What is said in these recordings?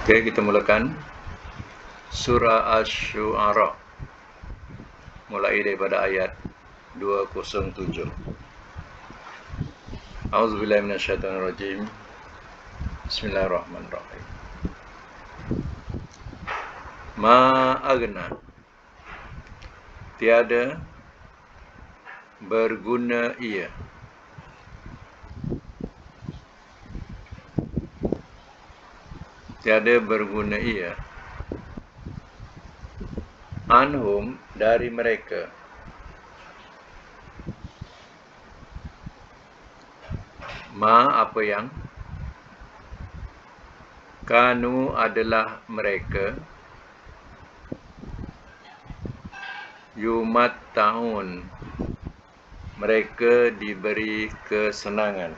Oke, kita mulakan surah Asy-Syu'ara mulai daripada ayat 207. A'udzubillahi minasyaitonirrajim. Bismillahirrahmanirrahim. Ma agna, tiada berguna ia, tiada berguna ia, anhum, dari mereka, ma, apa yang, kanu, adalah mereka, yumatta'un, mereka diberi kesenangan.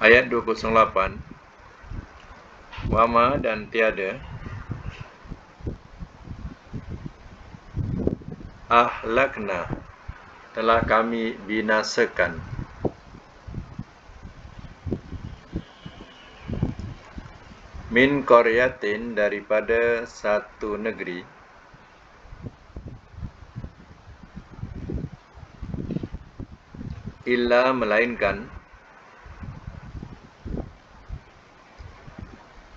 Ayat 208. Wama, dan tiada, ahlakna, telah kami binasakan, min qaryatin, daripada satu negeri, illa, melainkan,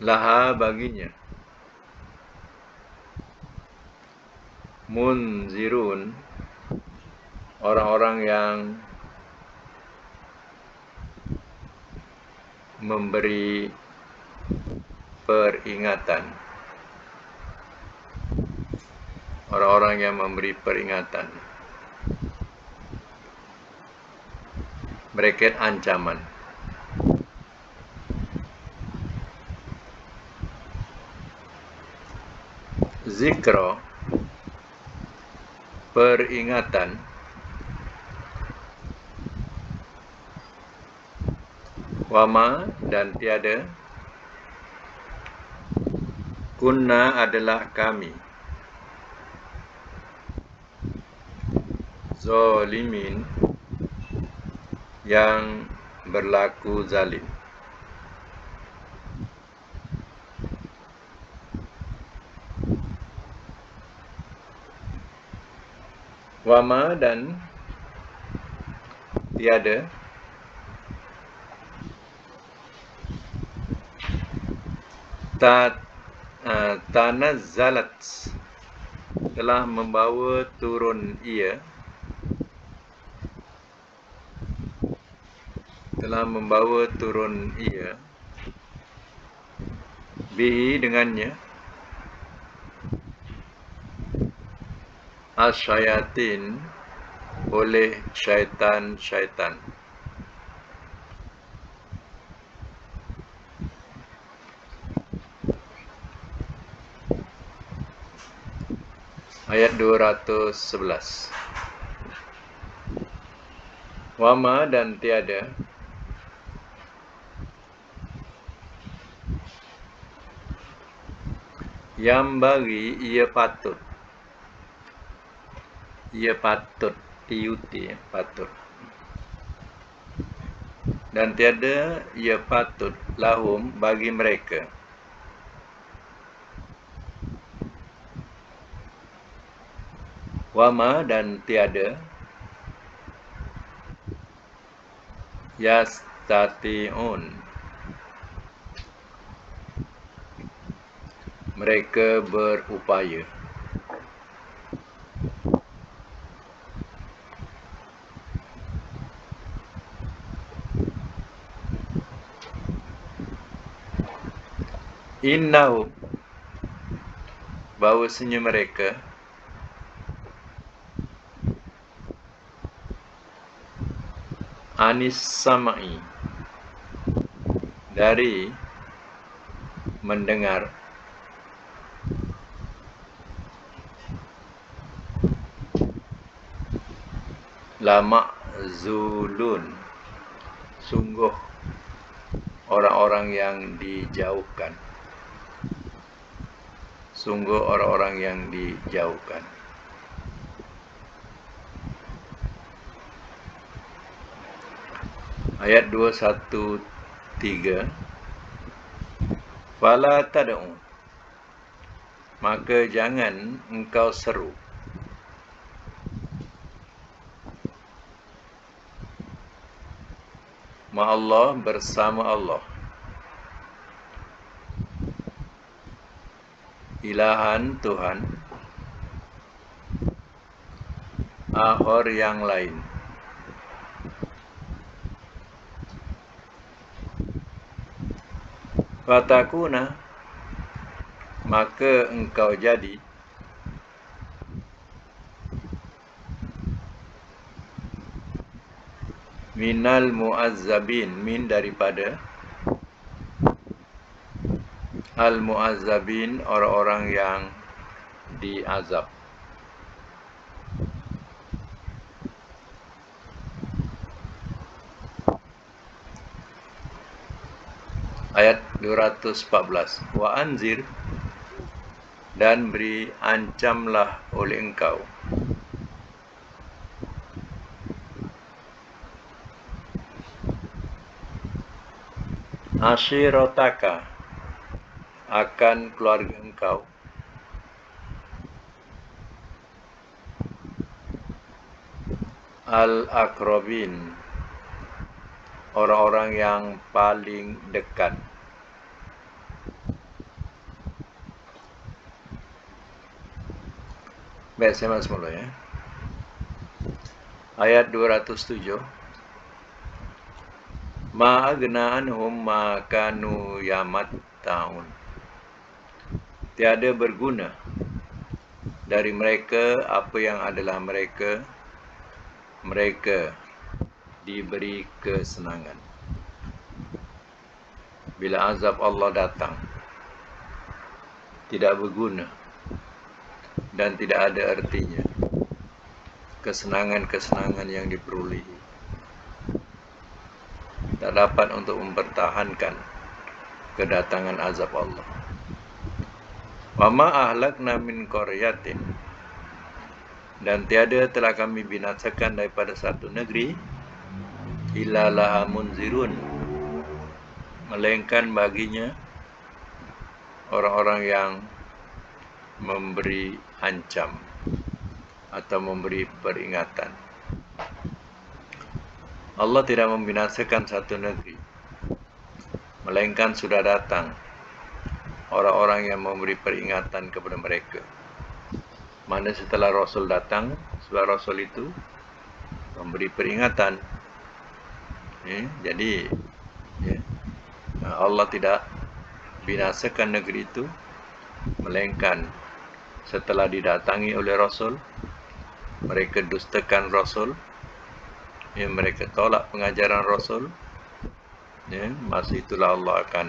laha, baginya, munzirun, orang-orang yang memberi peringatan, orang-orang yang memberi peringatan, bracket ancaman. Zikra, peringatan, wama, dan tiada, kunna, adalah kami, zalimin, yang berlaku zalim. Wama, dan tiada, tanazzalat, telah membawa turun ia, bihi, dengannya, asyayatin, oleh syaitan-syaitan. Ayat 211. Wama, dan tiada, yang bagi, ia patut, patut, dan tiada, ia patut, lahum, bagi mereka, wama, dan tiada, yastati'un, mereka berupaya. Innahu, bahawasanya mereka, anis samai, dari mendengar, lama zulun, sungguh orang-orang yang dijauhkan, Ayat 213. Fala tad'u, maka jangan engkau seru. Ma'allah, bersama Allah. Ilahan, Tuhan. Akhar, yang lain. Fatakuna, maka engkau jadi minal mu'azzabin, min daripada al mu'azzabin, orang-orang yang diazab. Ayat 214. Wa anzir, dan beri ancamlah oleh engkau ashirotaka, akan keluarga engkau, al-akrobin, orang-orang yang paling dekat. Baik, saya masuk mula ya. Ayat 207. Ma agna anhum ma kanu yamatta'un, tiada berguna dari mereka apa yang adalah mereka diberi kesenangan. Bila azab Allah datang, tidak berguna dan tidak ada artinya kesenangan-kesenangan yang diperolehi. Tak dapat untuk mempertahankan kedatangan azab Allah. Wa ma ahlakna min qaryatin, dan tiada telah kami binasakan daripada satu negeri, illa laha munzirun, melainkan baginya orang-orang yang memberi ancam atau memberi peringatan. Allah tidak membinasakan satu negeri, melainkan sudah datang orang-orang yang memberi peringatan kepada mereka. Mana setelah Rasul datang, sebab Rasul itu memberi peringatan. Jadi Allah tidak binasakan negeri itu, melainkan setelah didatangi oleh Rasul, mereka dustakan Rasul, mereka tolak pengajaran Rasul, masa itulah Allah akan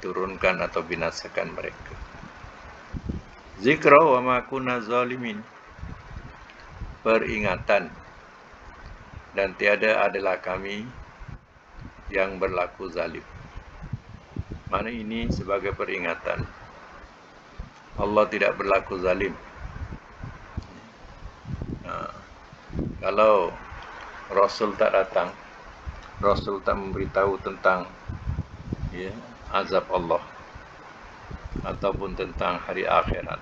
turunkan atau binasakan mereka. Zikra wa ma kunna zalimin, peringatan, dan tiada adalah kami yang berlaku zalim. Mana ini sebagai peringatan, Allah tidak berlaku zalim. Kalau Rasul tak datang, Rasul tak memberitahu tentang azab Allah ataupun tentang hari akhirat,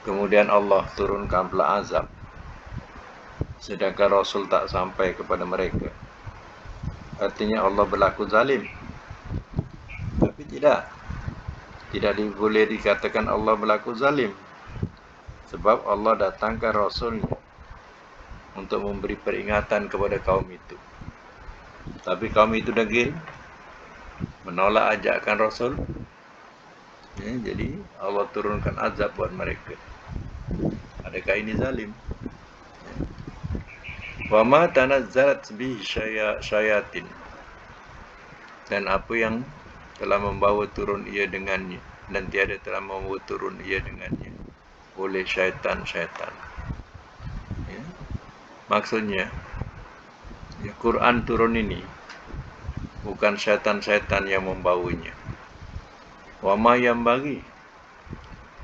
kemudian Allah turunkan pula azab, sedangkan Rasul tak sampai kepada mereka, artinya Allah berlaku zalim. Tapi tidak boleh dikatakan Allah berlaku zalim, sebab Allah datangkan Rasulnya untuk memberi peringatan kepada kaum itu. Tapi kaum itu degil, menolak ajakan Rasul, jadi Allah turunkan azab buat mereka. Adakah ini zalim? Wa ma tanazzalat bihi syayatin, dan apa yang telah membawa turun ia dengannya, dan tiada telah membawa turun ia dengannya oleh syaitan-syaitan. Maksudnya, Quran turun ini bukan syaitan-syaitan yang membawanya. Wa ma yambaghi,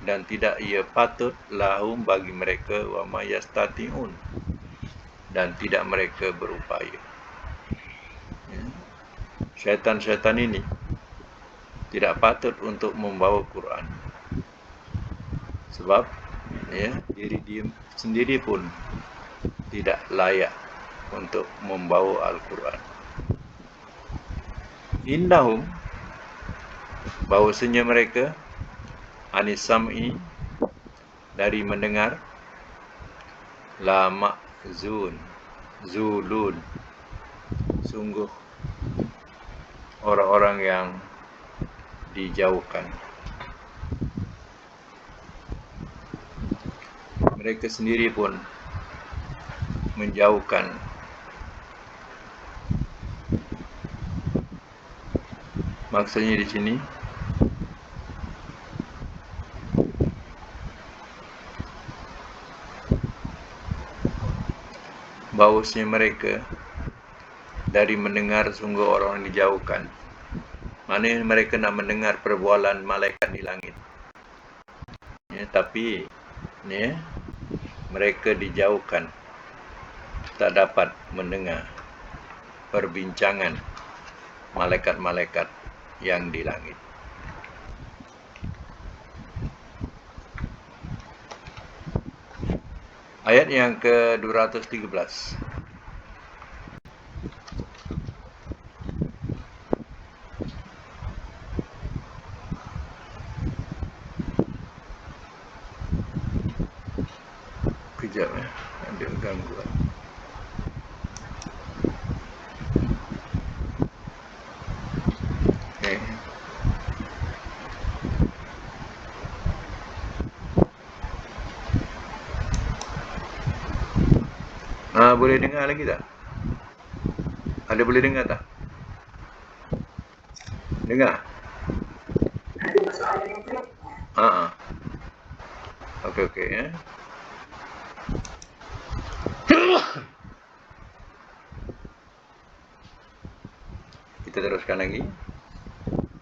dan tidak ia patut lahum bagi mereka, wa ma yastati'un, dan tidak mereka berupaya. Syaitan-syaitan ini tidak patut untuk membawa Quran, sebab diri dia sendiri pun tidak layak untuk membawa Al-Quran. Innahum, bahawasanya mereka, anis-sam'i, dari mendengar, la ma'zun, zulun, sungguh orang-orang yang dijauhkan. Mereka sendiri pun menjauhkan maksudnya di sini bahawasanya mereka dari mendengar sungguh orang dijauhkan. Maknanya mereka nak mendengar perbualan malaikat di langit. Tapi mereka dijauhkan, tak dapat mendengar perbincangan malaikat-malaikat yang di langit. Ayat yang ke-213. Kejap ada gangguan. Okay. Boleh dengar lagi tak? Ada boleh dengar tak? Dengar? Okey. Kita teruskan lagi.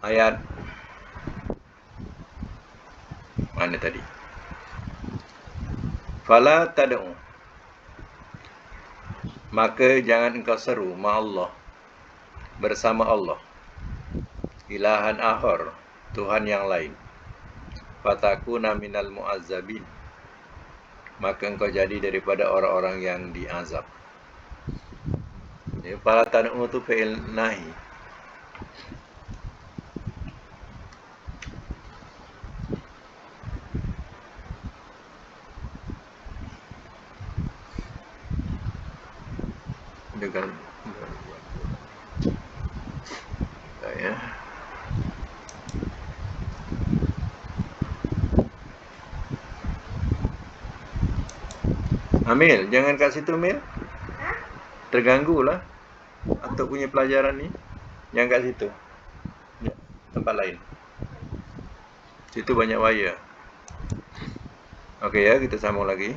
Ayat mana tadi? Fala tad'u, maka jangan engkau seru ma'allah, bersama Allah, ilahan akhar, Tuhan yang lain, fatakuna minal mu'azzabin, maka engkau jadi daripada orang-orang yang diazab. Fala tad'u tu fi'il nahi. Dengan Amil, jangan kat situ, Mil. Terganggulah Atuk punya pelajaran ni. Jangan kat situ. Tempat lain. Situ banyak wire. Okey ya, kita sambung lagi.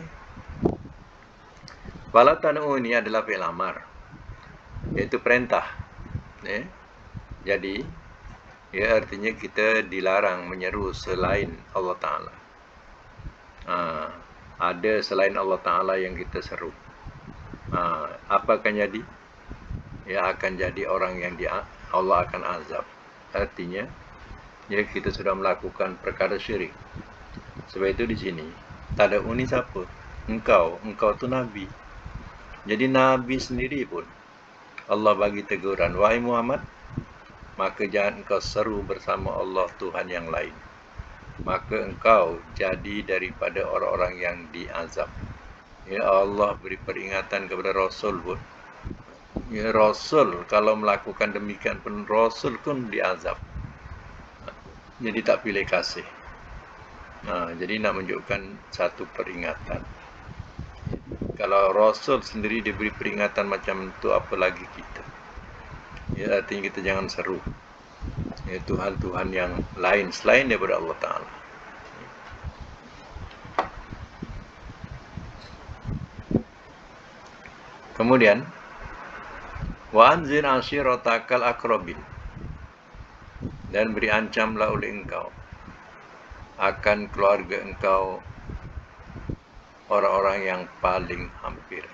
Fala tad'u ini adalah fi'il amar, iaitu perintah. Jadi, artinya kita dilarang menyeru selain Allah Ta'ala. Ada selain Allah Ta'ala yang kita seru. Apa akan jadi? Akan jadi orang yang Allah akan azab. Artinya, kita sudah melakukan perkara syirik. Sebab itu di sini, tad'u ni siapa? Engkau tu Nabi. Jadi Nabi sendiri pun Allah bagi teguran, wahai Muhammad, maka jangan engkau seru bersama Allah Tuhan yang lain, maka engkau jadi daripada orang-orang yang diazab. Allah beri peringatan kepada Rasul pun. Rasul kalau melakukan demikian pun, Rasul pun diazab. Jadi tak pilih kasih. Jadi nak menunjukkan satu peringatan. Kalau Rasul sendiri diberi peringatan macam itu, apalagi kita. Artinya kita jangan seru Tuhan-Tuhan yang lain selain daripada Allah Ta'ala. Kemudian, wa anzir ashiratakal aqrabin, dan beri ancamlah oleh engkau akan keluarga engkau orang-orang yang paling hampir.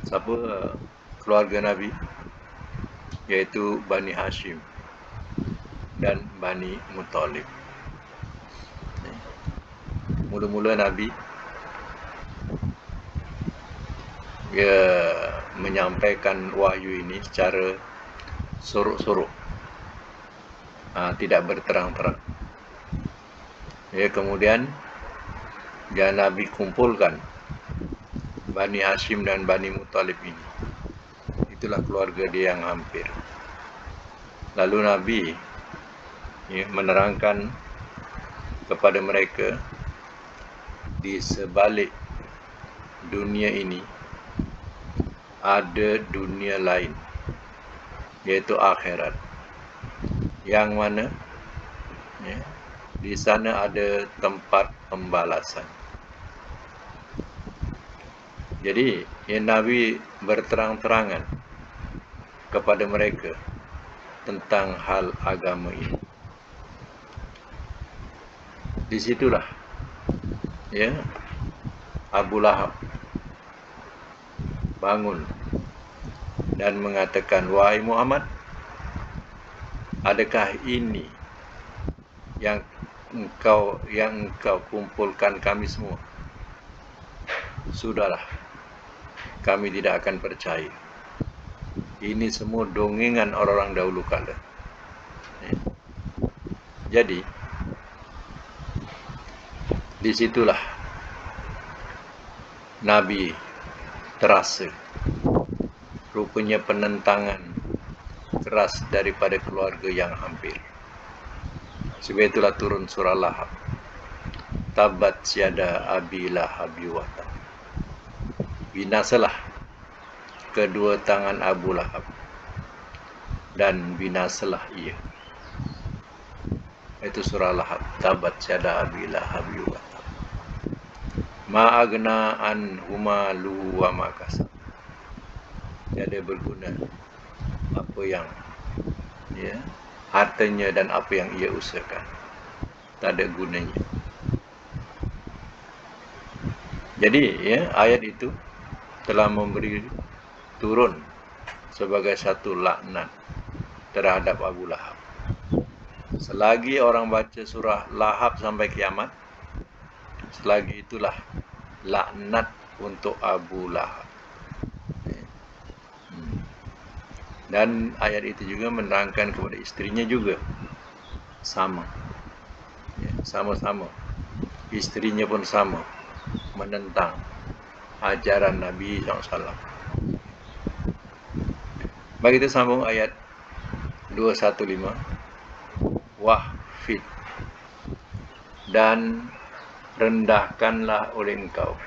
siapa keluarga Nabi, yaitu Bani Hashim dan Bani Muttalib. Mula-mula Nabi dia menyampaikan wahyu ini secara sorok-sorok, tidak berterang-terang. Ya, kemudian dia Nabi kumpulkan Bani Hashim dan Bani Muttalib ini. Itulah keluarga dia yang hampir. Lalu Nabi menerangkan kepada mereka di sebalik dunia ini ada dunia lain, yaitu akhirat, yang mana di sana ada tempat pembalasan. Jadi Nabi berterang-terangan kepada mereka tentang hal agama ini. Disitulah Abu Lahab bangun dan mengatakan, wahai Muhammad, adakah ini yang engkau kumpulkan kami semua? Sudahlah, kami tidak akan percaya. Ini semua dongengan orang-orang dahulu kala. Jadi disitulah Nabi terasa rupanya penentangan keras daripada keluarga yang hampir. Sebab itulah turun surah Lahab. Tabat syada abi lahabi wa tab. Binasalah kedua tangan Abu Lahab dan binasalah ia. Itu surah Lahab. Tabat syada abi lahabi wa tab. Ma agna anhuma lu wa ma kasab. Tiada berguna apa yang hartanya dan apa yang ia usahakan. Tak ada gunanya. Jadi ayat itu telah memberi turun sebagai satu laknat terhadap Abu Lahab. Selagi orang baca surah Lahab sampai kiamat, selagi itulah laknat untuk Abu Lahab. Dan ayat itu juga menerangkan kepada istrinya juga sama. Sama-sama. Istrinya pun sama, menentang ajaran Nabi SAW. Baik, kita sambung ayat 215. Wahfid, dan rendahkanlah oleh engkau.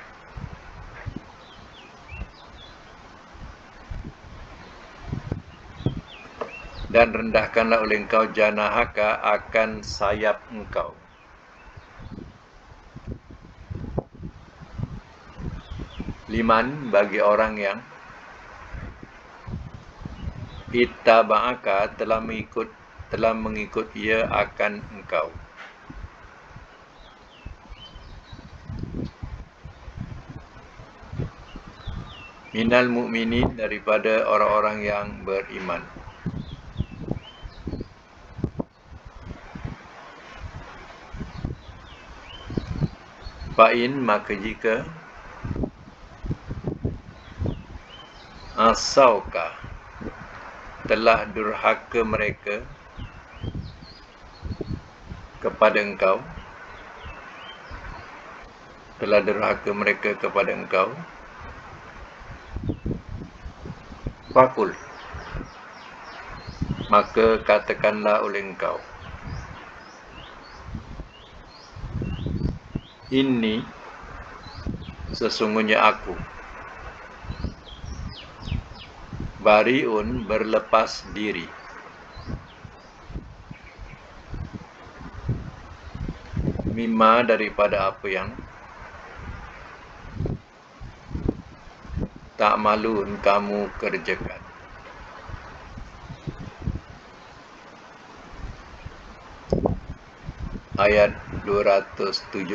Dan rendahkanlah oleh engkau janahaka, akan sayap engkau. Liman, bagi orang yang ittaba'aka, telah mengikut ia akan engkau. Minal mu'minin, daripada orang-orang yang beriman. Fa'in, maka jika asauka, telah durhaka mereka kepada engkau, fakul, maka katakanlah oleh engkau, inni, sesungguhnya aku, bariun, berlepas diri, mimma, daripada apa yang tak malun, kamu kerjakan. Ayat 217.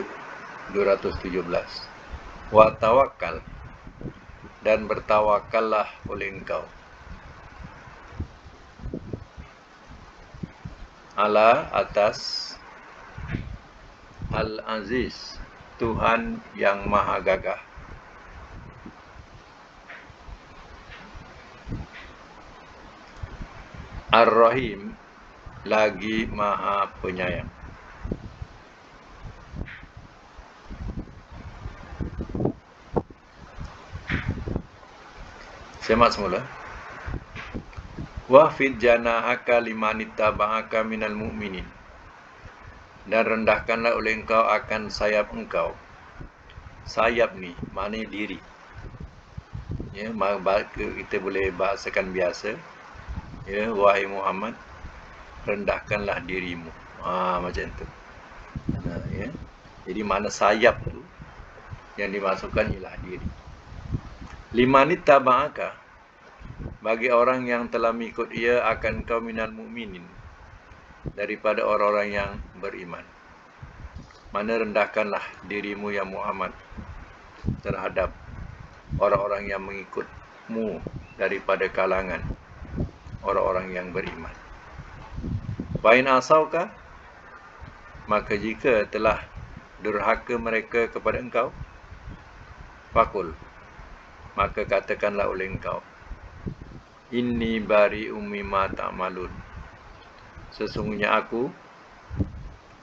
Wa tawakkal, dan bertawakallah oleh engkau ala atas Al-Aziz, Tuhan yang maha gagah. Ar-Rahim, lagi maha penyayang. Semak semula. Wahfid janahaka limanittaba'aka minal mu'minin, dan rendahkanlah oleh engkau akan sayap engkau. Sayap ni maknanya diri. Ya, kita boleh bahasakan biasa. Ya, wahai Muhammad, rendahkanlah dirimu. Macam tu. Ya. Jadi mana sayap tu yang dimasukkan ialah diri. Limanittaba'aka, bagi orang yang telah mengikut ia akan kau minal mu'minin, daripada orang-orang yang beriman. Mana rendahkanlah dirimu ya Muhammad terhadap orang-orang yang mengikutmu daripada kalangan orang-orang yang beriman. Fa'in asauka, maka jika telah durhaka mereka kepada engkau, fakul, maka katakanlah oleh engkau, inni bari'um mimma ta'malun, sesungguhnya aku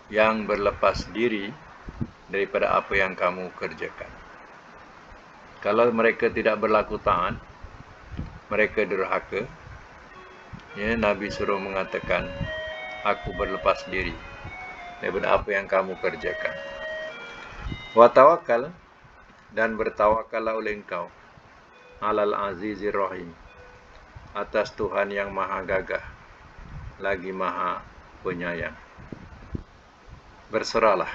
yang berlepas diri daripada apa yang kamu kerjakan. Kalau mereka tidak berlaku taat, mereka durhaka, ya, Nabi suruh mengatakan, aku berlepas diri daripada apa yang kamu kerjakan. Wa tawakkal, dan bertawakallah oleh engkau alal azizir rahim, atas Tuhan yang maha gagah lagi maha penyayang. Berserahlah,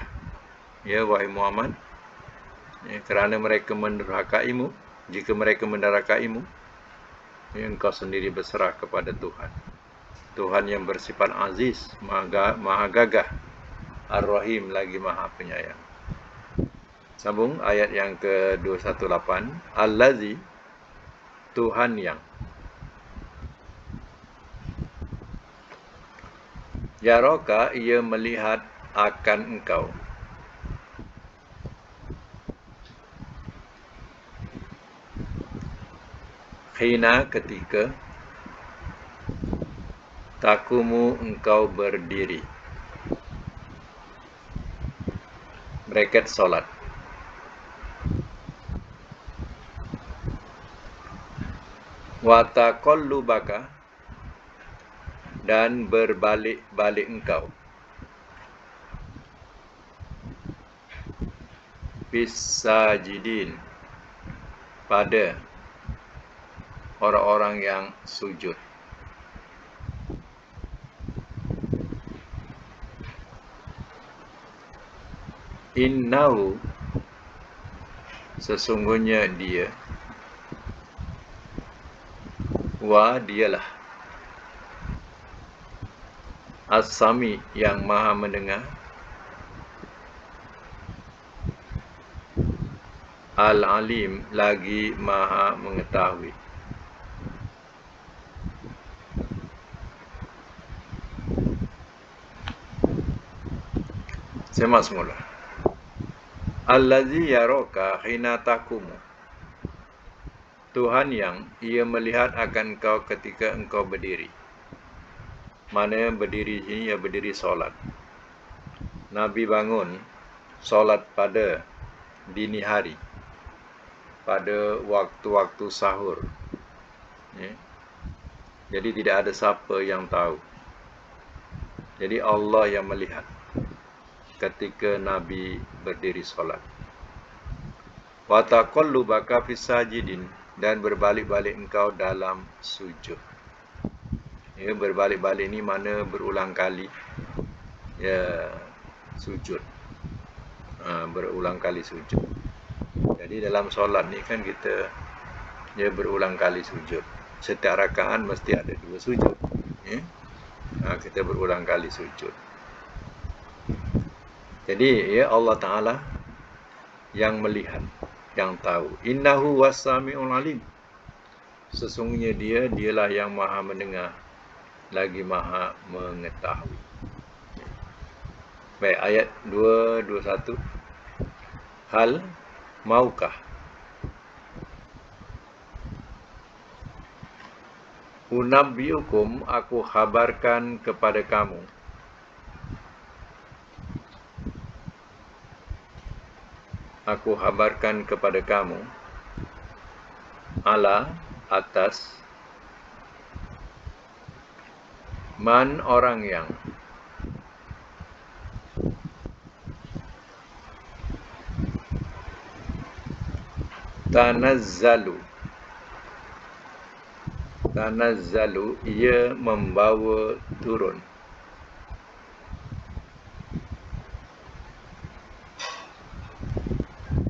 ya wahai Muhammad, ya, kerana mereka mendurhakaimu. Jika mereka mendurhakaimu, ya, engkau sendiri berserah kepada Tuhan, Tuhan yang bersifat aziz, maha gagah, ar-rahim, lagi maha penyayang. Sambung ayat yang ke-218. Allazi, Tuhan yang, yaraka, ia melihat akan engkau, hina, ketika, takumu, engkau berdiri, bracket solat, wa taqallubaka, dan berbalik-balik engkau, fisajidin, pada orang-orang yang sujud. Innahu, sesungguhnya dia, wa, dialah, as-sami, yang maha mendengar, al-alim, lagi maha mengetahui. Semak semula. Allazi yaraka hina taqumu, Tuhan yang ia melihat akan kau ketika engkau berdiri. Mana berdiri ini, ya berdiri solat. Nabi bangun solat pada dini hari, pada waktu-waktu sahur, ya. Jadi tidak ada siapa yang tahu. Jadi Allah yang melihat ketika Nabi berdiri solat. Wa taqallubaka fis sajidin, dan berbalik-balik engkau dalam sujud. Ya, berbalik-balik ni mana berulang kali, ya, sujud. Berulang kali sujud. Jadi dalam solat ni kan kita, ya, berulang kali sujud. Setiap rakaat mesti ada 2 sujud, ya. Kita berulang kali sujud. Jadi, ya, Allah Ta'ala yang melihat yang tahu. Innahu was-sami'ul alim. Sesungguhnya dialah yang maha mendengar lagi maha mengetahui. Baik, ayat 221. Hal maukah unabbiukum, aku khabarkan kepada kamu, ala atas man orang yang tanazzalu ia membawa turun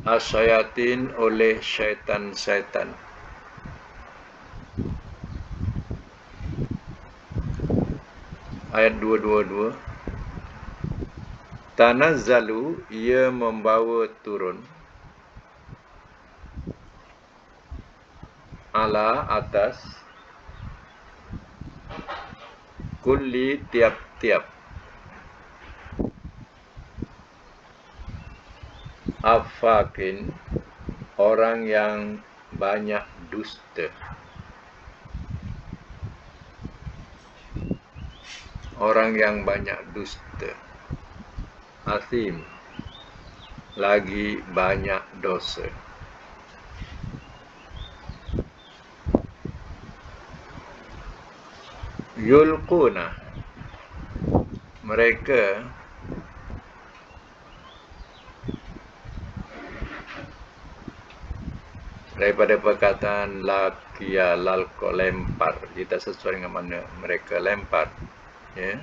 asyayatin oleh syaitan-syaitan. Ayat 222. Tanazzalu ia membawa turun ala atas kulli tiap-tiap afakin orang yang banyak dusta. Orang yang banyak dusta. Asim, lagi banyak dosa. Yulquna, mereka daripada perkataan laqiya lalqa, lempar. Kita sesuai dengan mana mereka lempar, ya.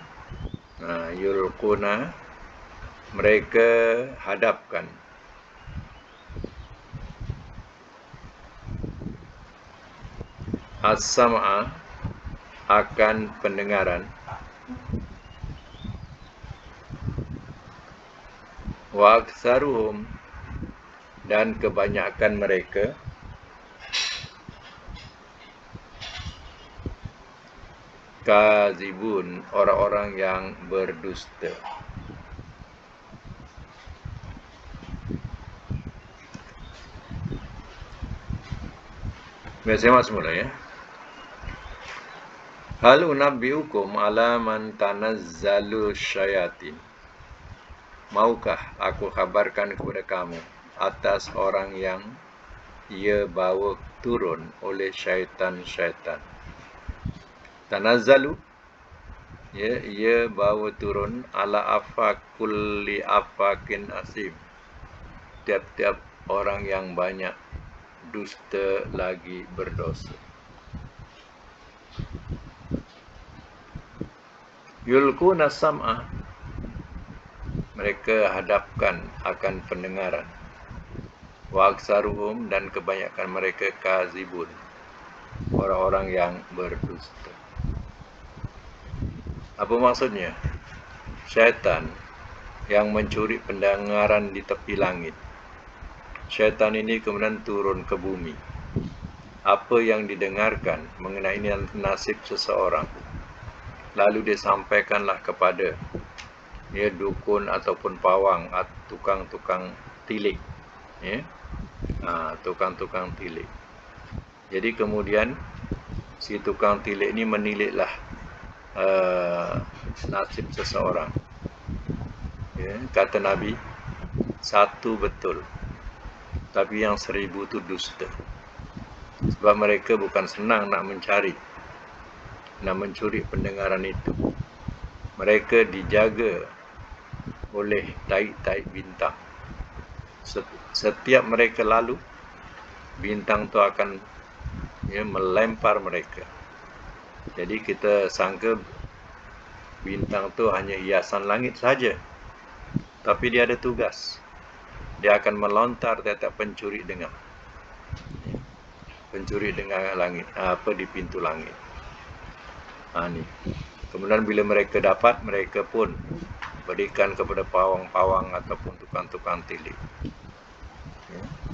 Yulquna, mereka hadapkan as-sam'a, akan pendengaran, wa aktsaruhum, dan kebanyakan mereka kazibun, orang-orang yang berdusta. Saya masuk mula, ya. Hal unabbiukum ala man tanazzalu syayatin. Maukah aku kabarkan kepada kamu atas orang yang ia bawa turun oleh syaitan-syaitan. Tanazzalu, ya, ia bawa turun ala kulli afakin asim, tiap-tiap orang yang banyak dusta lagi berdosa. Yulquna sam'ah, mereka hadapkan akan pendengaran. Wa aktsaruhum, dan kebanyakan mereka kazibun, orang-orang yang berdusta. Apa maksudnya? Syaitan yang mencuri pendengaran di tepi langit. Syaitan ini kemudian turun ke bumi. Apa yang didengarkan mengenai nasib seseorang, lalu disampaikanlah kepada dukun ataupun pawang, tukang-tukang tilik, ya. Tukang-tukang tilik. Jadi kemudian si tukang tilik ini meniliklah nasib seseorang, ya. Kata Nabi, 1 betul, tapi yang 1000 itu dusta. Sebab mereka bukan senang nak mencuri pendengaran itu. Mereka dijaga oleh taik-taik bintang. Setiap mereka lalu, bintang itu akan melempar mereka. Jadi kita sangka bintang itu hanya hiasan langit saja, tapi dia ada tugas. Dia akan melontar tiap pencuri dengar. Pencuri dengar langit, di pintu langit. Ni. Kemudian bila mereka dapat, mereka pun berikan kepada pawang-pawang ataupun tukang-tukang tilik.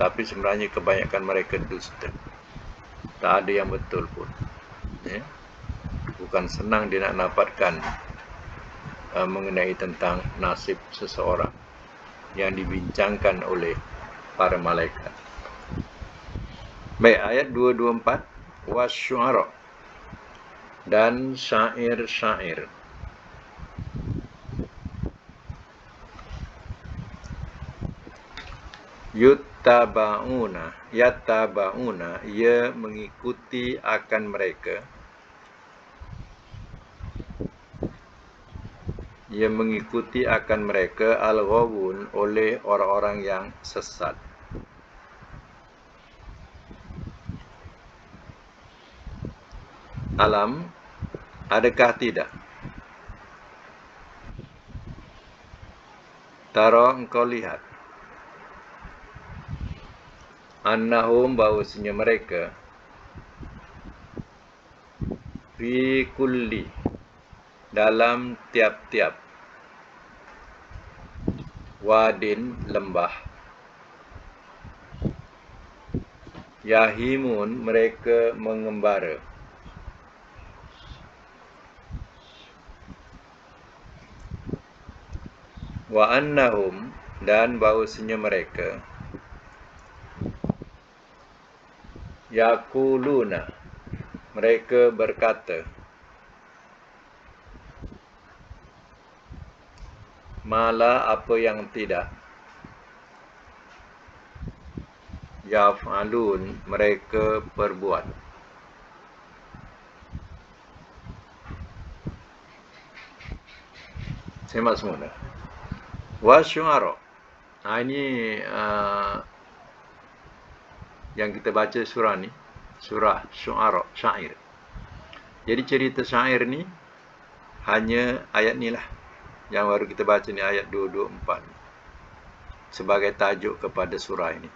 tapi sebenarnya kebanyakan mereka dusta. Tak ada yang betul pun. Ya. Bukan senang dia nak dapatkan mengenai tentang nasib seseorang yang dibincangkan oleh para malaikat. Baik, ayat 224, wasyu'ara, dan syair-syair. Yattabauna, ia mengikuti akan mereka. Ia mengikuti akan mereka al-ghawun, oleh orang-orang yang sesat. Alam, adakah tidak? Tara, engkau lihat. Annahum, bahawasanya mereka, fi kulli, dalam tiap-tiap, wadin, lembah, yahimun, mereka mengembara. Wa annahum, dan bahawasanya mereka, yaquluna, mereka berkata, mala, apa yang tidak, yaf'alun, mereka perbuat. Semak semula. Wasyu'ara, ini yang kita baca surah ni, surah Syu'ara, syair. Jadi cerita syair ni hanya ayat ni lah, yang baru kita baca ni, ayat 224, sebagai tajuk kepada surah ini.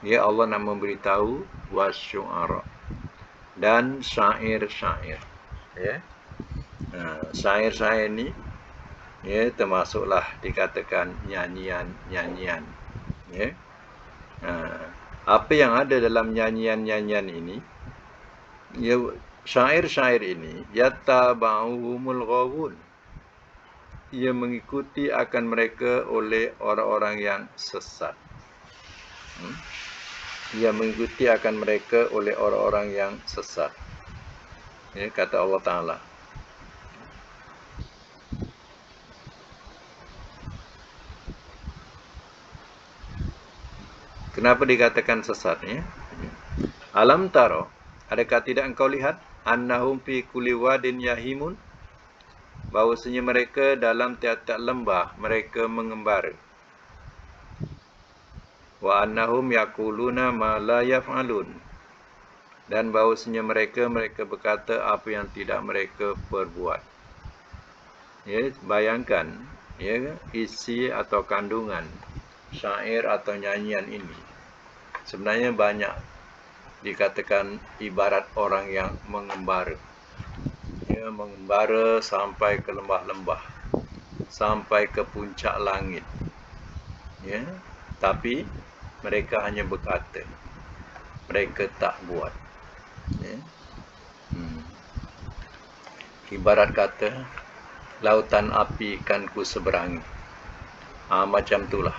Ya, Allah nak memberitahu wasyu'ara, dan syair-syair. Ya. Syair-syair ni, ya, termasuklah dikatakan nyanyian-nyanyian. Ya. Apa yang ada dalam nyanyian-nyanyian ini, ya, syair-syair ini, yattaba'uhumul ghawun, ia mengikuti akan mereka oleh orang-orang yang sesat. Ia mengikuti akan mereka oleh orang-orang yang sesat. Ya, kata Allah Ta'ala. Kenapa dikatakan sesat? Ya? Alam taro, adakah tidak engkau lihat, annahum fi kulli wadin yahimun, bahawasanya mereka dalam tiap-tiap lembah mereka mengembara. Wa annahum yaquluna ma la yaf'alun, dan bahawasanya mereka berkata apa yang tidak mereka perbuat. Ya, bayangkan, ya, isi atau kandungan syair atau nyanyian ini sebenarnya banyak dikatakan ibarat orang yang mengembara. Ya, mengembara sampai ke lembah-lembah, sampai ke puncak langit. Ya, tapi mereka hanya berkata, mereka tak buat. Ya. Ibarat kata, lautan api kan ku seberangi. Macam itulah.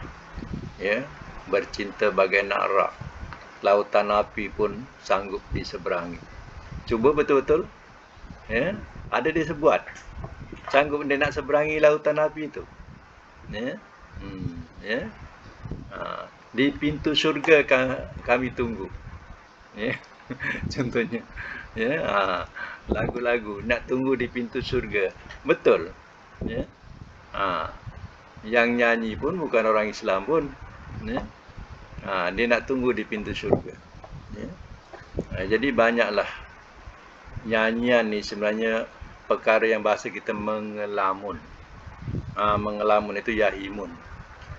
Ya, bercinta bagai nak rak, lautan api pun sanggup diseberangi. Cuba betul-betul, ya, ada dia sebuat, sanggup dia nak seberangi lautan api itu. Ya. Ya. Di pintu syurga kami tunggu. Ya. Contohnya, ya, lagu-lagu nak tunggu di pintu syurga. Betul. Ya. Yang nyanyi pun bukan orang Islam pun. Ya. Dia nak tunggu di pintu syurga. Ya. Jadi banyaklah nyanyian ni sebenarnya perkara yang bahasa kita mengelamun. Mengelamun itu yahimun.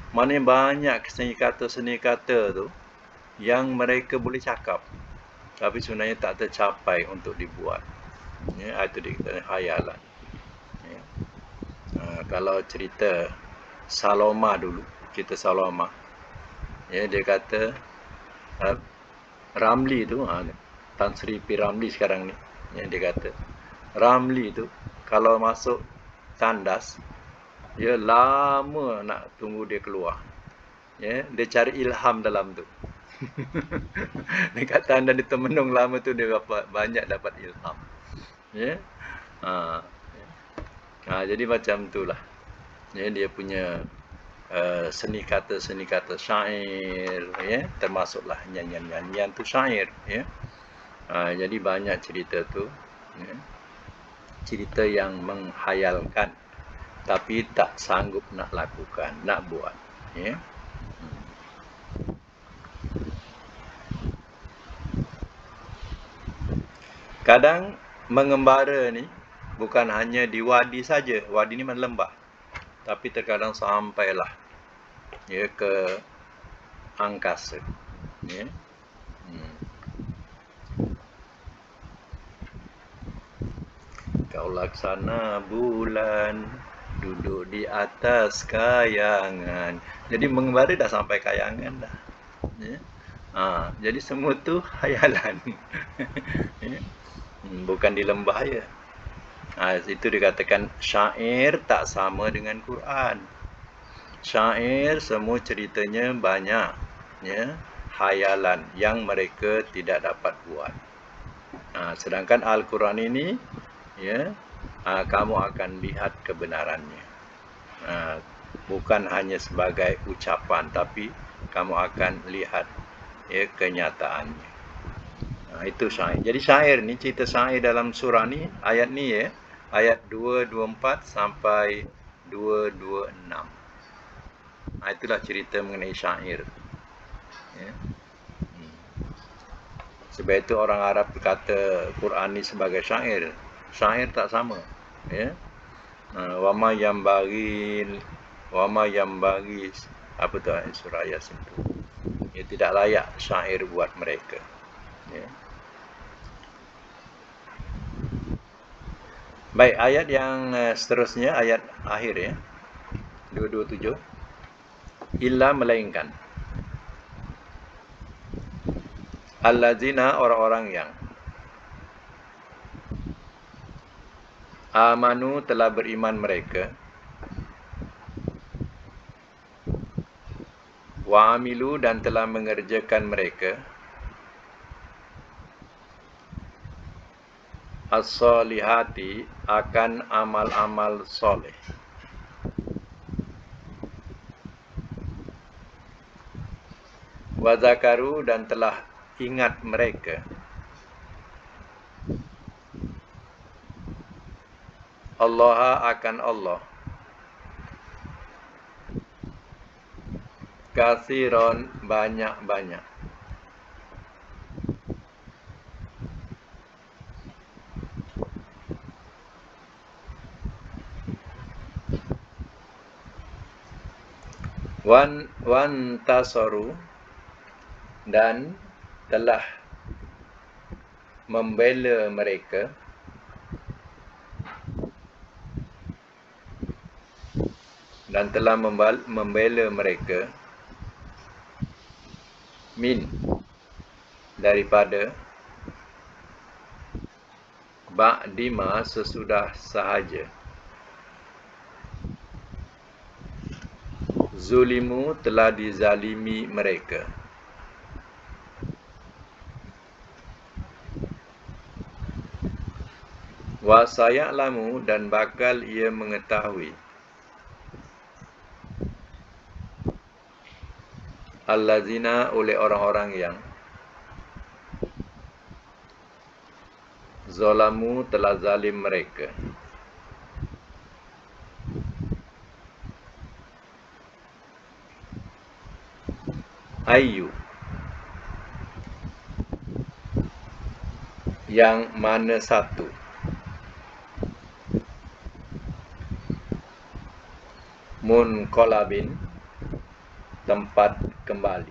Mana banyak seni kata tu yang mereka boleh cakap, tapi sebenarnya tak tercapai untuk dibuat. Ya, itu dikatakan khayalan. Ya. Kalau cerita Saloma dulu, cerita Saloma, Ya, dia kata Ramli tu, Tan Sri P. Ramli sekarang ni, ya, dia kata Ramli tu kalau masuk tandas, dia lama nak tunggu dia keluar. Ya, dia cari ilham dalam tu. Dekat tandas dia termenung lama tu, dia banyak dapat ilham. Ya. Jadi macam itulah. Ya, dia punya seni kata syair, ya, termasuklah nyanyian tu syair, ya. Jadi banyak cerita tu, ya. Cerita yang menghayalkan tapi tak sanggup nak lakukan, nak buat, ya. Kadang mengembara ni bukan hanya di wadi saja, wadi ni mana lembah, tapi terkadang sampailah, ya, ke angkasa, ya. Kau laksana bulan duduk di atas kayangan. Jadi mengembara dah sampai kayangan dah, ya. Jadi semua tu khayalan. Ya. Bukan di lembah ya. Itu dikatakan syair tak sama dengan Quran. Syair semua ceritanya banyak, ya, khayalan yang mereka tidak dapat buat. Sedangkan Al-Quran ini, ya, kamu akan lihat kebenarannya. Bukan hanya sebagai ucapan, tapi kamu akan lihat, ya, kenyataannya. Itu syair. Jadi syair ni, cerita syair dalam surah ni, ayat ni, ya, ayat 224 sampai 226. Itulah cerita mengenai syair, ya. Sebab itu orang Arab berkata Quran ni sebagai syair. Syair tak sama, ya. Wama yang bagi apa tu surah Yasin tu. Ya, tidak layak syair buat mereka, ya. Baik, ayat yang seterusnya, ayat akhir, ya, 227. Illa melainkan allazina, orang-orang yang amanu, telah beriman mereka, wa amilu, dan telah mengerjakan mereka, as-solihati, akan amal-amal soleh, wa zakaru, dan telah ingat mereka Allah, akan Allah, kasiron, banyak-banyak, wan tasoru, dan telah membela mereka min, daripada, ba'dima, sesudah sahaja, zulimu, telah dizalimi mereka, wa saya'lamu, dan bakal ia mengetahui, allazina, oleh orang-orang yang zalamu, telah zalim mereka, ayyu, yang mana satu, munqalabin, tempat kembali,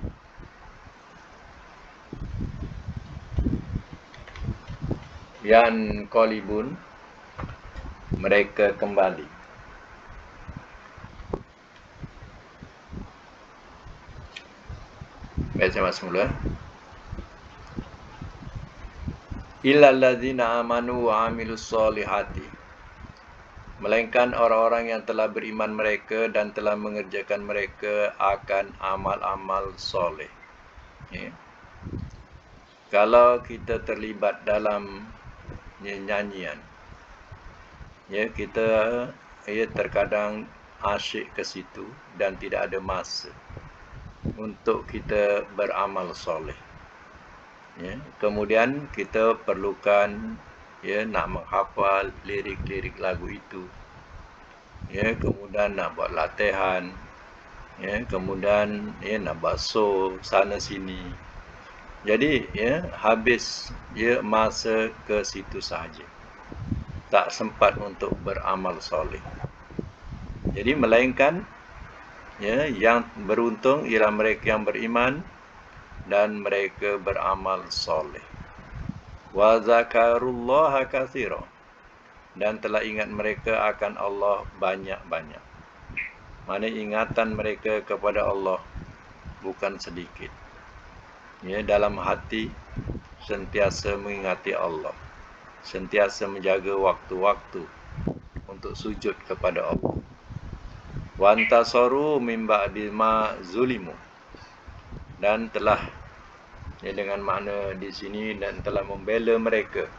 yanqalibun, mereka kembali. Baik, saya masuk mula. Illal ladzina amanu wa amilus solihati. Melainkan orang-orang yang telah beriman mereka dan telah mengerjakan mereka akan amal-amal soleh. Ya. Kalau kita terlibat dalam nyanyian, ya, kita terkadang asyik ke situ dan tidak ada masa untuk kita beramal soleh. Ya, kemudian kita perlukan nak menghafal lirik-lirik lagu itu. Ya, kemudian nak buat latihan. Ya, kemudian nak basuh sana sini. Jadi habis masa ke situ sahaja. Tak sempat untuk beramal soleh. Jadi melainkan yang beruntung ialah mereka yang beriman dan mereka beramal soleh. Wa zakarullaha katsira, dan telah ingat mereka akan Allah banyak-banyak. Mana ingatan mereka kepada Allah bukan sedikit. Ya, dalam hati sentiasa mengingati Allah, sentiasa menjaga waktu-waktu untuk sujud kepada Allah. Wa antasaru min ba'di ma zulimu, dan telah dengan makna di sini dan telah membela mereka,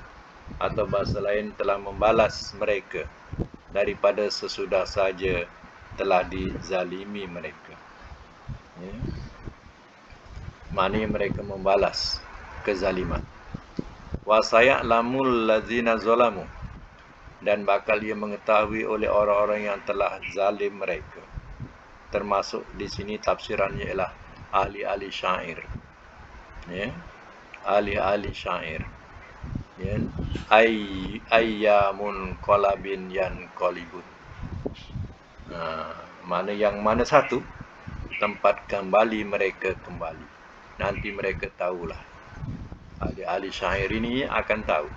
atau bahasa lain telah membalas mereka daripada sesudah saja telah dizalimi mereka. Ya. Maknanya mereka membalas kezaliman. Wa saya'lamul ladzina zalamu, dan bakal ia mengetahui oleh orang-orang yang telah zalim mereka. Termasuk di sini tafsirannya ialah ahli-ahli syair. Ya, ahli-ahli syair. Ya, ayyamun qalabin yanqalibun. Mana yang mana satu tempat kembali mereka kembali. Nanti mereka tahulah. Ahli-ahli syair ini akan tahu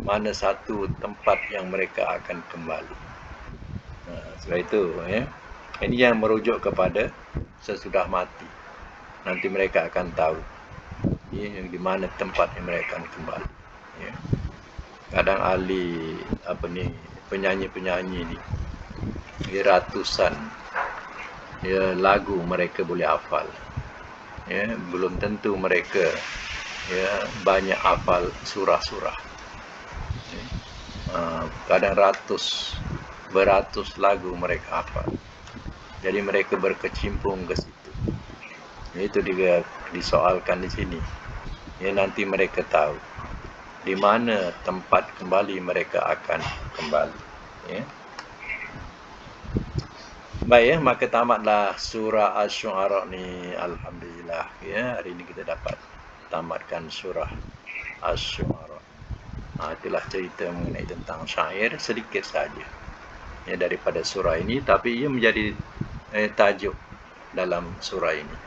mana satu tempat yang mereka akan kembali. Sebab itu ini yang merujuk kepada sesudah mati. Nanti mereka akan tahu di mana tempat yang mereka akan kembali. Kadang ahli penyanyi-penyanyi ni ratusan lagu mereka boleh hafal. Belum tentu mereka banyak hafal surah-surah. Kadang beratus lagu mereka hafal. Jadi mereka berkecimpung ke situ. Itu juga disoalkan di sini. Nanti mereka tahu di mana tempat kembali mereka akan kembali. Baik, maka tamatlah surah Asy-Syu'ara ni, alhamdulillah. Hari ini kita dapat tamatkan surah Asy-Syu'ara. Itulah cerita mengenai tentang syair sedikit saja daripada surah ini, tapi ia menjadi tajuk dalam surah ini.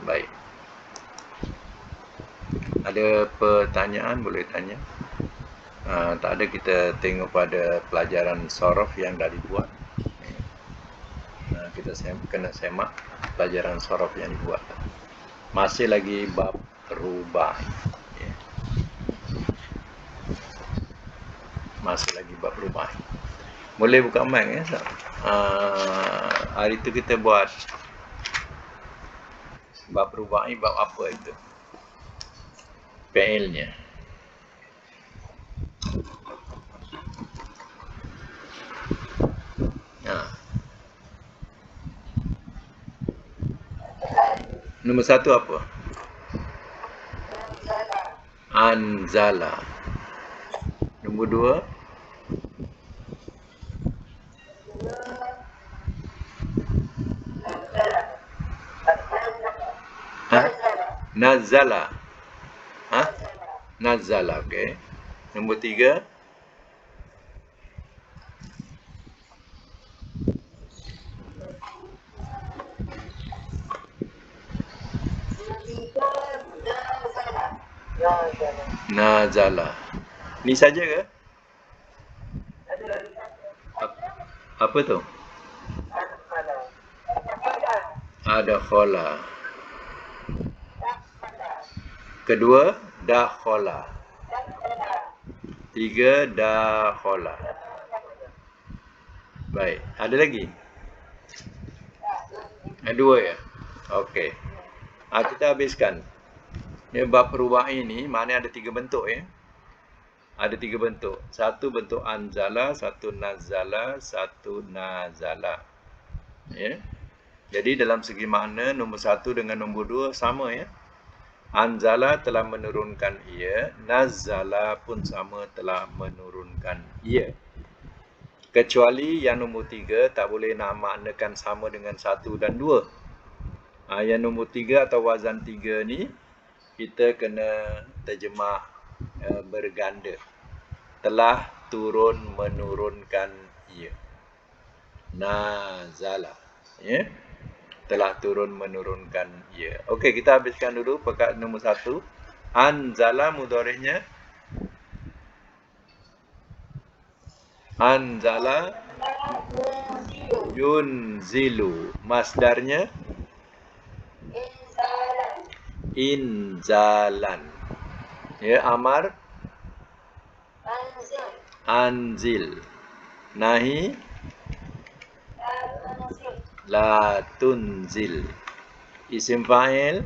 Baik. Ada pertanyaan, boleh tanya. Tak ada, kita tengok pada pelajaran sorof yang dah dibuat. Kita kena semak pelajaran sorof yang dibuat. Masih lagi bab rubai. Masih lagi bab rubai. Boleh buka mic hari itu kita buat bab rubai, bab apa itu? PL-nya. Nombor 1 apa? Anzala. Nombor 2 Nazala. Nazala, okey. Nombor 3 Nazala. Ni saja ke? Apa tu? Adkhala. Kedua, dakhala. Tiga, dakhala. Baik, ada lagi? Dua ya? Okey. Kita habiskan. Ini bab perubahan ini, maknanya ada tiga bentuk ya. Ada tiga bentuk. Satu bentuk anzala, satu nazala, satu nazala. Ya. Jadi dalam segi makna, nombor satu dengan nombor dua sama ya. Anzala telah menurunkan ia, nazala pun sama telah menurunkan ia. Kecuali yang nombor tiga tak boleh nak maknakan sama dengan satu dan dua. Yang nombor tiga atau wazan tiga ni, kita kena terjemah berganda. Telah turun menurunkan ia. Nazala. Ya. Telah turun menurunkan ia. Okey, kita habiskan dulu perkara nombor satu. Anzala mudhari'nya. Anzala yunzilu. Masdarnya inzalan. Ya, amar anzil. Nahi la tunzil. Isim fa'il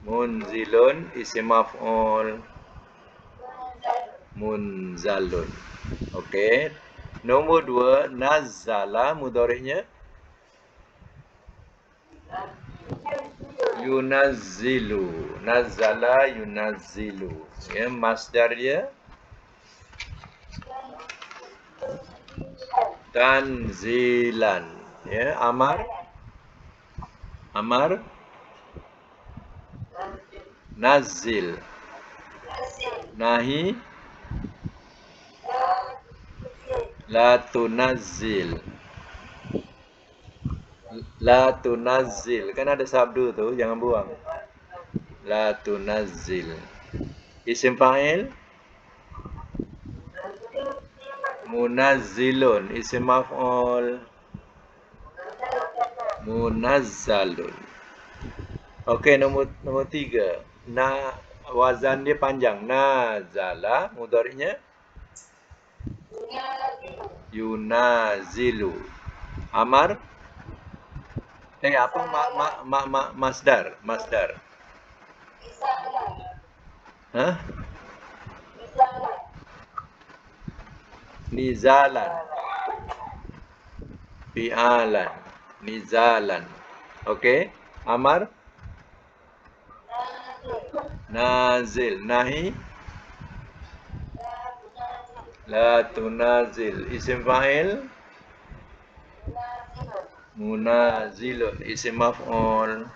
munzilun. Isim maf'ul munzalun. Okey. Nombor dua, nazzala mudhari'nya yunazzilu. Nazzala yunazzilu. Ya, masdar dia tanzilan. Ya, amar nazzil. Nahi la tunazzil. La tunazzil. Kan ada sabdu tu, jangan buang. La tunazzil. Isim fa'il munazzilun. Isim maf'ul munazzalun. Okey, nombor tiga. Wazan dia panjang. Nazala mudhari'nya yunazilu. Amar masdar. Hah? Nizalan. Fi'alan. Nizalan. Okey. Amar nazil. Nahi la tunazil. Isim fa'il munazilun. Isim maf'ul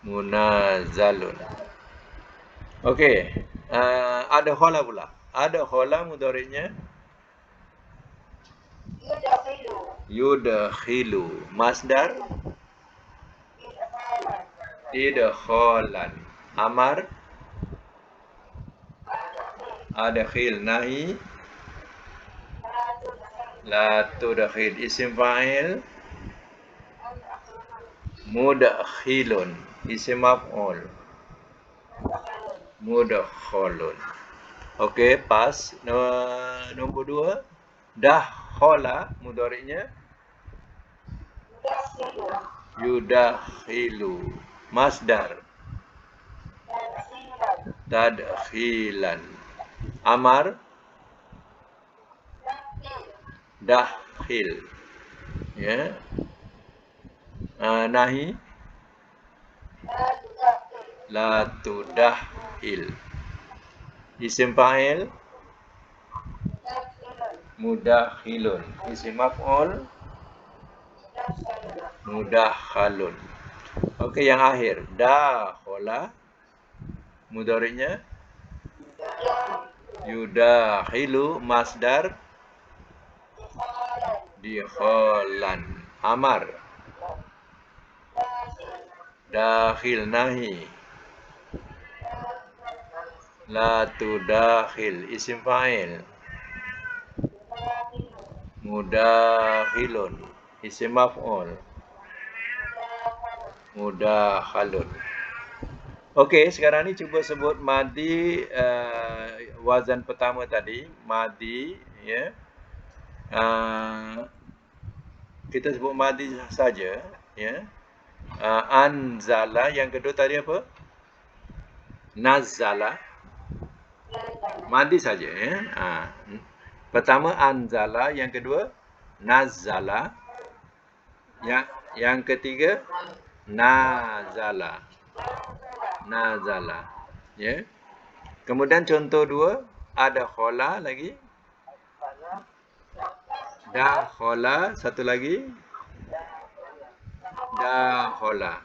munazalun. Okey. Ada khala pula. Ada khala mudhari'nya yudkhilu. Masdar idkhalan. Amar adkhil. Nahi la tudkhil. Isim fa'il mudkhilun. Isim maf'ul mudkhalun. Okey, pas. Nombor dua, dakhala mudhari'nya yudakhilu. Masdar tadkhilan. Amar dakhil. Ya. Nahi la tudakhil. Isim fa'il mudakhilun. Isim maf'ul mudakhalun. Okey, yang akhir. Dakhala mudhari'nya yudakhilu. Masdar dikhalan. Amar dakhil. Nahi la tudakhil. Isim fa'il mudakhilun. Isim maf'ul. Mudakhalun. Okey, sekarang ni cuba sebut madi wazan pertama tadi, madi ya. Kita sebut madi saja ya. Anzala, yang kedua tadi apa? Nazala. Madi saja ya. Pertama anzala, yang kedua nazala. Yang ketiga nazala. Nazala. Ya. Kemudian contoh dua, ada khola lagi. Dakhola, satu lagi. Dakhola.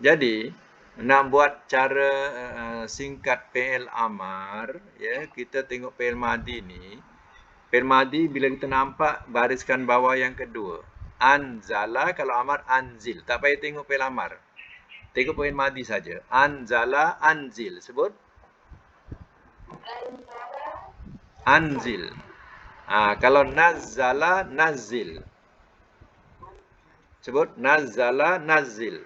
Jadi, nak buat cara singkat fi'il amar, ya, kita tengok fi'il madi ni. Fi'il madi bila kita nampak bariskan bawah yang kedua. Anzala, kalau amar anzil. Tak payah tengok fi'il amar. Tengok fi'il madi saja. Anzala, anzil. Sebut anzil. Kalau nazzala, nazil. Sebut nazzala, nazil.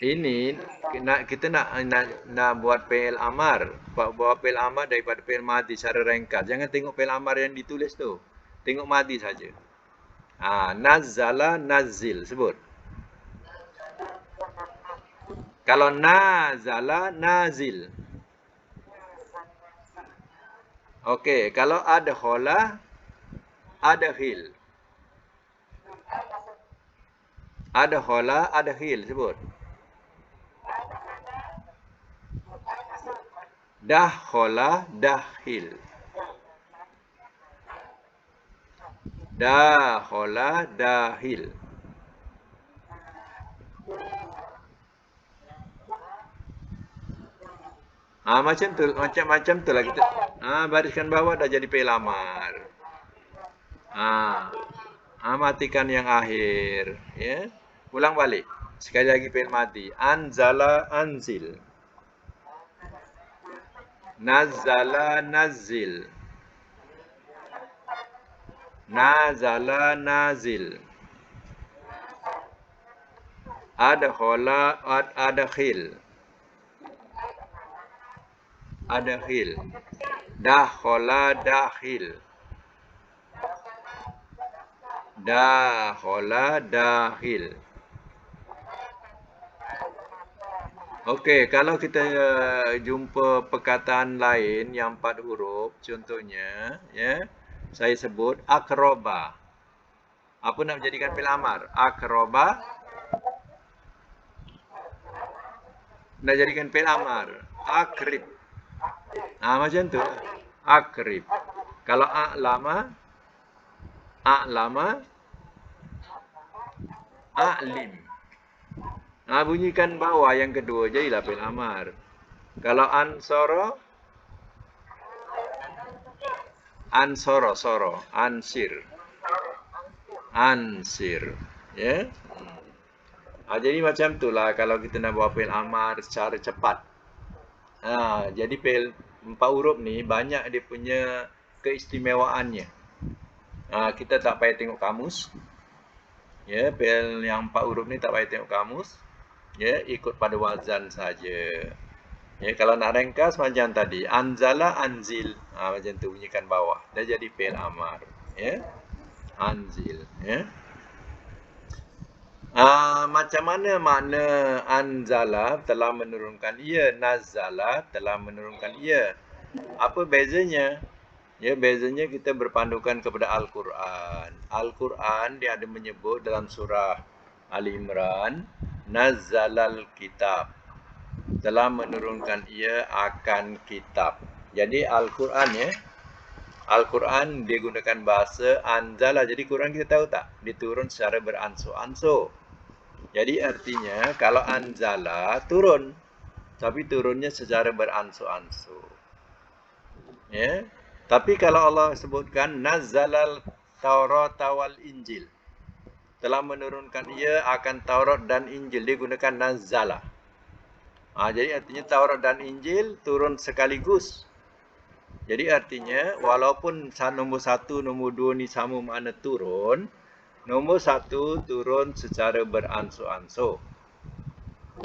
Ini kita nak buat fi'il amar. Buat fi'il amar daripada fi'il madi secara ringkas. Jangan tengok fi'il amar yang ditulis tu. Tengok madi saja. Nazzala, nazil. Sebut. Kalau nazala, nazil. Okey, kalau ada khola, ada khil. Ada khola, ada khil. Sebut. Dakhola, dakhil. Dakhola, dahil. Macam tu, macam tu lah kita. Bariskan bawah dah jadi fi'il amar. Matikan yang akhir, ya. Ulang balik. Sekali lagi fi'il madi. Anzala, anzil. Nazzala, nazil. Nazala, nazil. Adkhala, adkhil. Adkhil. Dakhala, dakhil. Dakhala, dakhil. Okey, kalau kita jumpa perkataan lain yang 4 huruf, contohnya, ya, saya sebut akroba. Apa nak menjadikan fi'il amar? Akroba. Nak jadikan fi'il amar. Akrib. Macam tu. Akrib. Kalau a'lama, a'lim. Bunyikan bawah yang kedua, jadilah fi'il amar. Kalau ansoro, soro. Ansir. Ya. Jadi macam itulah kalau kita nak buat fi'il amar secara cepat. Jadi fi'il 4 huruf ni banyak dia punya keistimewaannya. Kita tak payah tengok kamus. Ya, fi'il yang 4 huruf ni tak payah tengok kamus. Ya, ikut pada wazan saja. Ya, kalau nak ringkas macam tadi, anzala, anzil. Macam tu bunyikan bawah. Dah jadi fi'il amar. Ya. Anzil, ya. Macam mana makna anzala, telah menurunkan ia, nazala, telah menurunkan ia. Apa bezanya? Ya, bezanya kita berpandukan kepada Al-Quran. Al-Quran dia ada menyebut dalam surah Ali Imran, nazzalal kitab, telah menurunkan ia akan kitab. Jadi Al-Quran, ya, Al-Quran dia gunakan bahasa anzala. Jadi Quran kita tahu tak? Diturun secara beransur-ansur. Jadi artinya kalau anzala turun, tapi turunnya secara beransur-ansur. Ya. Tapi kalau Allah sebutkan nazzalal Taurat wal Injil, telah menurunkan ia akan Taurat dan Injil, dia gunakan nazzala. Jadi artinya Taurat dan Injil turun sekaligus. Jadi artinya walaupun nombor 1, nombor 2 ni sama makna turun, nombor 1 turun secara beransur-ansur.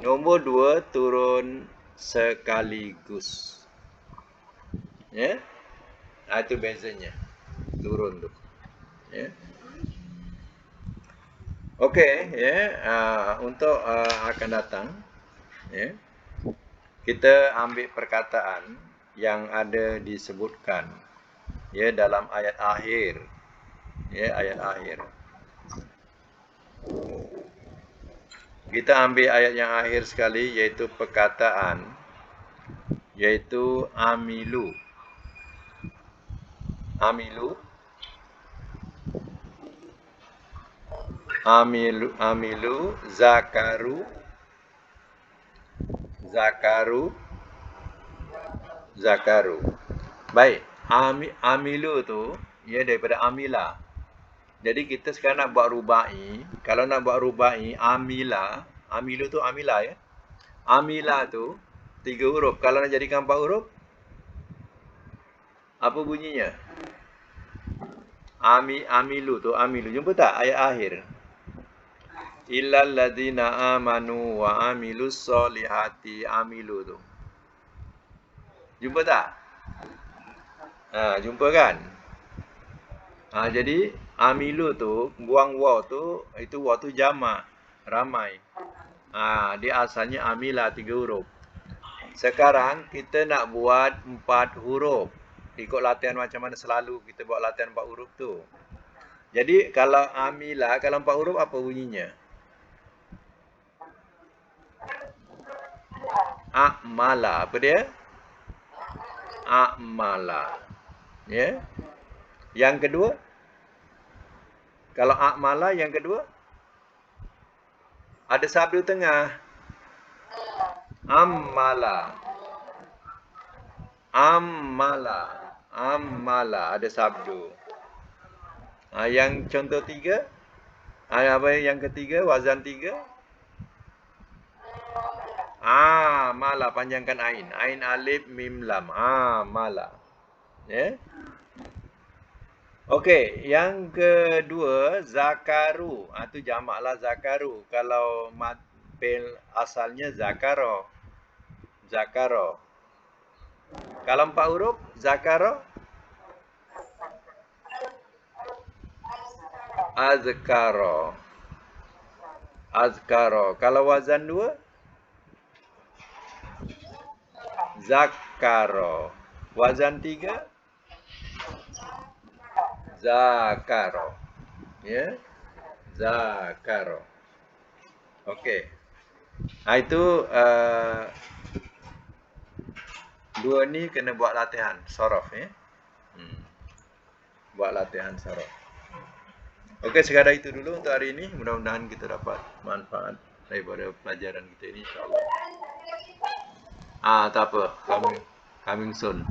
Nombor 2 turun sekaligus. Ya. Itu bezanya. Turun tu. Ya. Okey, ya. Untuk akan datang, ya. Kita ambil perkataan yang ada disebutkan, ya, dalam ayat akhir. Ya, ayat akhir. Kita ambil ayat yang akhir sekali, iaitu perkataan, iaitu amilu. Amilu. Amilu, zakaru. Baik, amilu tu ia daripada amila. Jadi kita sekarang nak buat rubai. Kalau nak buat rubai, amilu tu amila, ya. Amila tu 3 huruf. Kalau nak jadikan 4 huruf, apa bunyinya? Amilu tu amilu. Jumpa tak ayat akhir? Illal ladzina amanu wa amilus solihati, amilu tu. Jumpa tak? Jumpa kan? Jadi amilu tu, buang waw tu, itu waw tu jamak, ramai. Dia asalnya amila 3 huruf. Sekarang kita nak buat 4 huruf. Ikut latihan macam mana selalu kita buat latihan 4 huruf tu. Jadi kalau amila, kalau 4 huruf apa bunyinya? A'mala. Apa dia? A'mala. Ya. Yang kedua? Kalau a'mala yang kedua? Ada sabdu tengah. Ammala. Ada sabdu. Yang contoh 3? Apa yang ketiga? Wazan 3? Mala, panjangkan ain. Ain alif mim lam. Mala. Ya. Okey, yang kedua zakaru. Itu jamaklah zakaru. Kalau fi'il asalnya zakaro. Kalau 4 huruf zakaro, azkaro. Kalau wazan 2, zakaro. Wazan 3, zakaro. Ya. Zakaro. Okey. Itu dua ni kena buat latihan sorof, ya. Buat latihan sorof. Okey, sekadar itu dulu untuk hari ini. Mudah-mudahan kita dapat manfaat daripada pelajaran kita ini, insya-Allah. Tak apa. Coming soon.